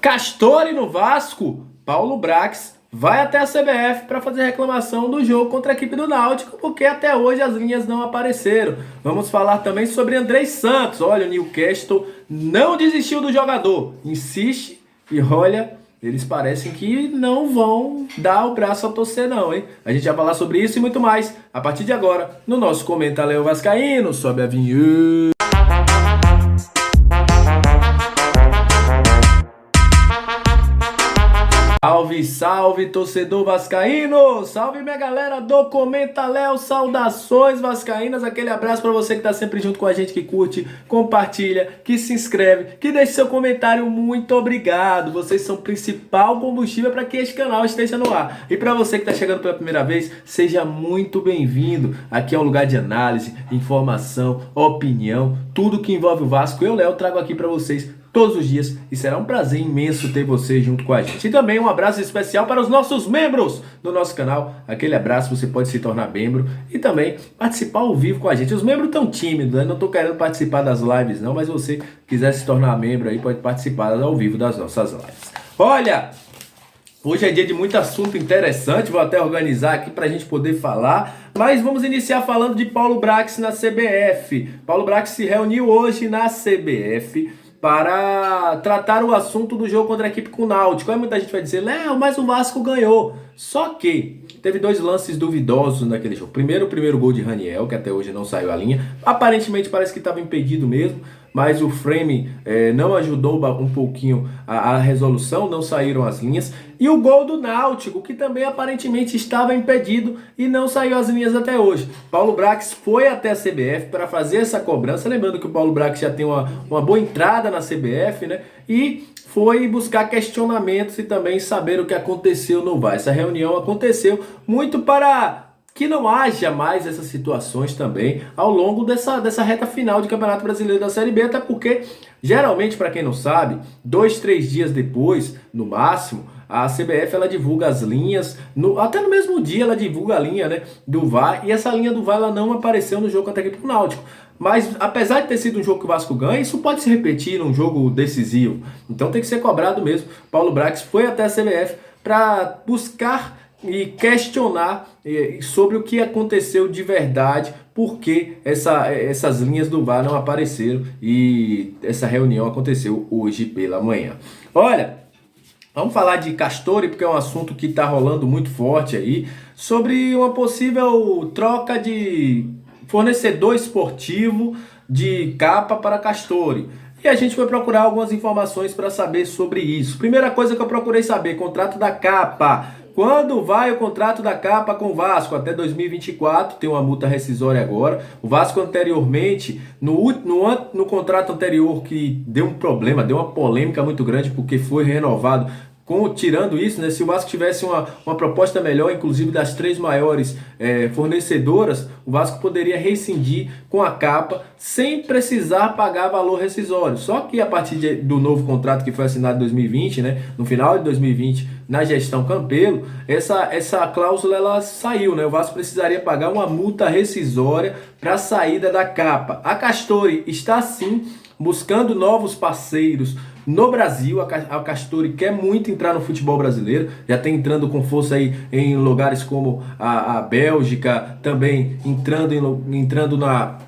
Castori no Vasco, Paulo Brax vai até a CBF para fazer reclamação do jogo contra a equipe do Náutico, porque até hoje as linhas não apareceram. Vamos falar também sobre Andrei Santos. Olha, o Newcastle não desistiu do jogador, insiste e olha, eles parecem que não vão dar o braço a torcer não, hein? A gente vai falar sobre isso e muito mais a partir de agora no nosso Comenta Léo Vascaíno. Sobe a vinheta. Salve, salve, torcedor vascaíno! Salve, minha galera do Comenta Léo! Saudações vascaínas! Aquele abraço para você que tá sempre junto com a gente, que curte, compartilha, que se inscreve, que deixa seu comentário. Muito obrigado! Vocês são o principal combustível para que este canal esteja no ar. E para você que tá chegando pela primeira vez, seja muito bem-vindo. Aqui é um lugar de análise, informação, opinião, tudo que envolve o Vasco. Eu, Léo, trago aqui para vocês todos os dias e será um prazer imenso ter você junto com a gente. E também um abraço especial para os nossos membros do nosso canal. Aquele abraço, você pode se tornar membro e também participar ao vivo com a gente. Os membros estão tímidos, né? Não estou querendo participar das lives não, mas se você quiser se tornar membro aí, pode participar ao vivo das nossas lives. Olha, hoje é dia de muito assunto interessante, vou até organizar aqui para a gente poder falar, mas vamos iniciar falando de Paulo Brax na CBF. Paulo Brax se reuniu hoje na CBF para tratar o assunto do jogo contra a equipe com o Náutico. Aí muita gente vai dizer, Léo, mas o Vasco ganhou. Só que teve dois lances duvidosos naquele jogo. Primeiro, o primeiro gol de Raniel, que até hoje não saiu a linha. Aparentemente parece que estava impedido mesmo, mas o frame não ajudou um pouquinho a resolução, não saíram as linhas. E o gol do Náutico, que também aparentemente estava impedido e não saiu as linhas até hoje. Paulo Brax foi até a CBF para fazer essa cobrança, lembrando que o Paulo Brax já tem uma boa entrada na CBF, né? E foi buscar questionamentos e também saber o que aconteceu no VAR. Essa reunião aconteceu muito para que não haja mais essas situações também ao longo dessa reta final de Campeonato Brasileiro da Série B, até porque, geralmente, para quem não sabe, 2, 3 dias depois, no máximo, a CBF ela divulga as linhas, até no mesmo dia ela divulga a linha, né, do VAR, e essa linha do VAR ela não apareceu no jogo contra a equipe do Náutico. Mas apesar de ter sido um jogo que o Vasco ganha, isso pode se repetir num jogo decisivo. Então tem que ser cobrado mesmo. Paulo Brax foi até a CBF para buscar e questionar sobre o que aconteceu de verdade, porque essas linhas do VAR não apareceram e essa reunião aconteceu hoje pela manhã. Olha, vamos falar de Castori, porque é um assunto que está rolando muito forte aí, sobre uma possível troca de fornecedor esportivo de capa para Castori. E a gente foi procurar algumas informações para saber sobre isso. Primeira coisa que eu procurei saber, contrato da capa. Quando vai o contrato da capa com o Vasco? Até 2024, tem uma multa rescisória agora. O Vasco anteriormente, no contrato anterior que deu um problema, deu uma polêmica muito grande porque foi renovado. Tirando isso, né, se o Vasco tivesse uma proposta melhor, inclusive das 3 maiores fornecedoras, o Vasco poderia rescindir com a capa sem precisar pagar valor rescisório. Só que a partir do novo contrato que foi assinado em 2020, né, no final de 2020, na gestão Campelo, essa cláusula ela saiu, né? O Vasco precisaria pagar uma multa rescisória para a saída da capa. A Castori está sim buscando novos parceiros no Brasil. A Castori quer muito entrar no futebol brasileiro, já está entrando com força aí em lugares como a Bélgica, também entrando na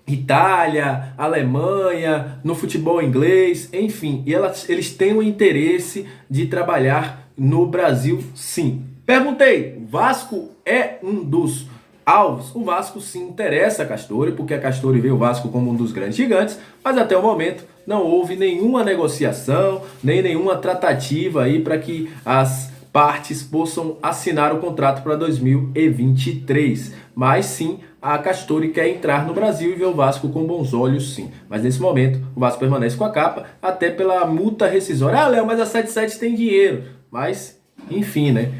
Itália, Alemanha, no futebol inglês, enfim. E eles têm o interesse de trabalhar no Brasil, sim. Perguntei, o Vasco é um dos alvos? O Vasco se interessa a Castori, porque a Castori vê o Vasco como um dos grandes gigantes, mas até o momento não houve nenhuma negociação, nem nenhuma tratativa aí para que as partes possam assinar o contrato para 2023. Mas sim, a Castori quer entrar no Brasil e ver o Vasco com bons olhos, sim. Mas nesse momento, o Vasco permanece com a capa, até pela multa rescisória. Ah, Léo, mas a 77 tem dinheiro. Mas, enfim, né?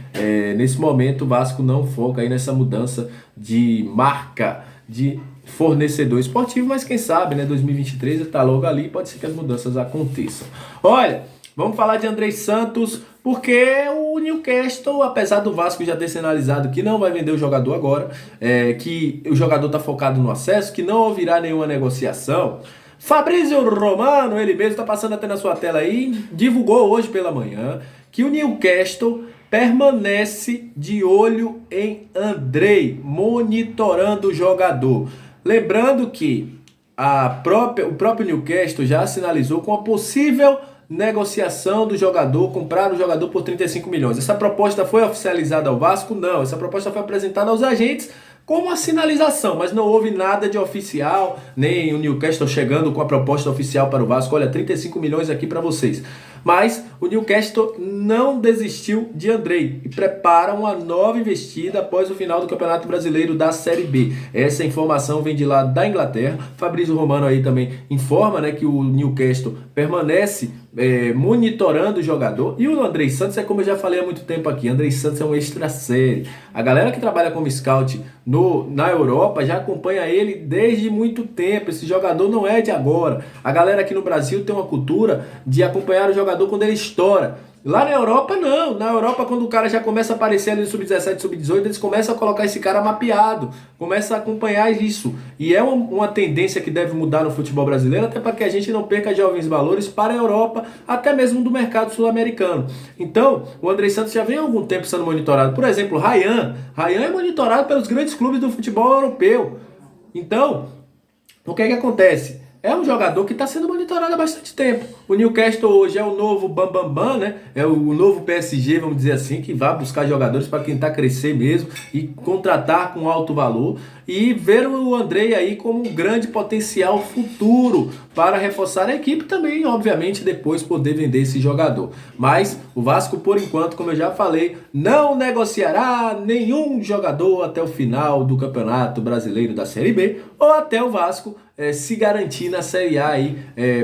Nesse momento, o Vasco não foca aí nessa mudança de marca, de fornecedor esportivo, mas quem sabe, né? 2023 está logo ali, pode ser que as mudanças aconteçam. Olha, vamos falar de Andrei Santos, porque o Newcastle, apesar do Vasco já ter sinalizado que não vai vender o jogador agora, que o jogador está focado no acesso, que não ouvirá nenhuma negociação, Fabrício Romano, ele mesmo, está passando até na sua tela aí, divulgou hoje pela manhã que o Newcastle permanece de olho em Andrei, monitorando o jogador. Lembrando que o próprio Newcastle já sinalizou com a possível negociação do jogador, comprar o jogador por 35 milhões. Essa proposta foi oficializada ao Vasco? Não, essa proposta foi apresentada aos agentes como uma sinalização, mas não houve nada de oficial, nem o Newcastle chegando com a proposta oficial para o Vasco. Olha, 35 milhões aqui para vocês. Mas o Newcastle não desistiu de Andrei e prepara uma nova investida após o final do Campeonato Brasileiro da Série B. Essa informação vem de lá da Inglaterra. Fabrício Romano aí também informa, né, que o Newcastle permanece monitorando o jogador. E o Andrei Santos é como eu já falei há muito tempo aqui. Andrei Santos é um extra série. A galera que trabalha como scout na Europa já acompanha ele desde muito tempo. Esse jogador não é de agora. A galera aqui no Brasil tem uma cultura de acompanhar o jogador quando ele estoura. Lá na Europa, não. Na Europa, quando o cara já começa a aparecer ali no Sub-17, Sub-18, eles começam a colocar esse cara mapeado, começam a acompanhar isso. E é uma tendência que deve mudar no futebol brasileiro, até para que a gente não perca jovens valores para a Europa, até mesmo do mercado sul-americano. Então, o Andrei Santos já vem há algum tempo sendo monitorado. Por exemplo, Ryan é monitorado pelos grandes clubes do futebol europeu. Então, o que é que acontece? É um jogador que está sendo monitorado há bastante tempo. O Newcastle hoje é o novo Bambambam, né? É o novo PSG, vamos dizer assim, que vai buscar jogadores para tentar crescer mesmo e contratar com alto valor. E ver o Andrei aí como um grande potencial futuro para reforçar a equipe também, obviamente, depois poder vender esse jogador. Mas o Vasco, por enquanto, como eu já falei, não negociará nenhum jogador até o final do Campeonato Brasileiro da Série B ou até o Vasco se garantir na Série A aí,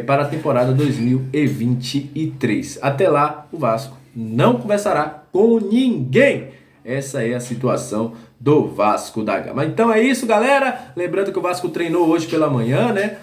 para a temporada 2023. Até lá, o Vasco não conversará com ninguém. Essa é a situação do Vasco da Gama. Então é isso, galera. Lembrando que o Vasco treinou hoje pela manhã, né?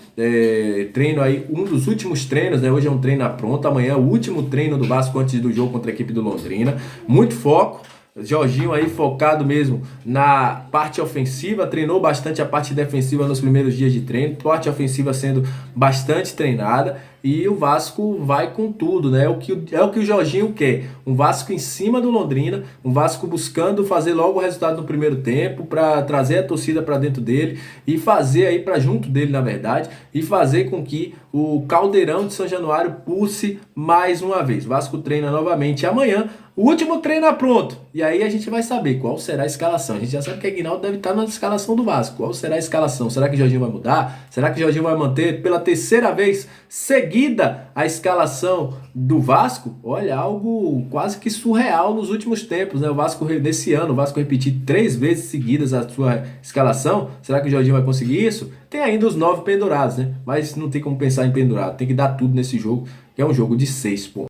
Treino aí, um dos últimos treinos, né? Hoje é um treino à pronta. Amanhã é o último treino do Vasco antes do jogo contra a equipe do Londrina. Muito foco. Jorginho aí focado mesmo na parte ofensiva, treinou bastante a parte defensiva nos primeiros dias de treino, parte ofensiva sendo bastante treinada, e o Vasco vai com tudo, né? É o que o Jorginho quer, um Vasco em cima do Londrina, um Vasco buscando fazer logo o resultado no primeiro tempo, para trazer a torcida para dentro dele e fazer aí para junto dele, na verdade, e fazer com que o Caldeirão de São Januário pulse mais uma vez. O Vasco treina novamente amanhã. O último treino é pronto. E aí a gente vai saber qual será a escalação. A gente já sabe que Aguinaldo deve estar na escalação do Vasco. Qual será a escalação? Será que o Jorginho vai mudar? Será que o Jorginho vai manter pela terceira vez seguida a escalação do Vasco? Olha, algo quase que surreal nos últimos tempos, né? O Vasco, nesse ano, o Vasco repetir 3 vezes seguidas a sua escalação. Será que o Jorginho vai conseguir isso? Tem ainda os 9 pendurados, né? Mas não tem como pensar em pendurado. Tem que dar tudo nesse jogo, que é um jogo de 6 pontos.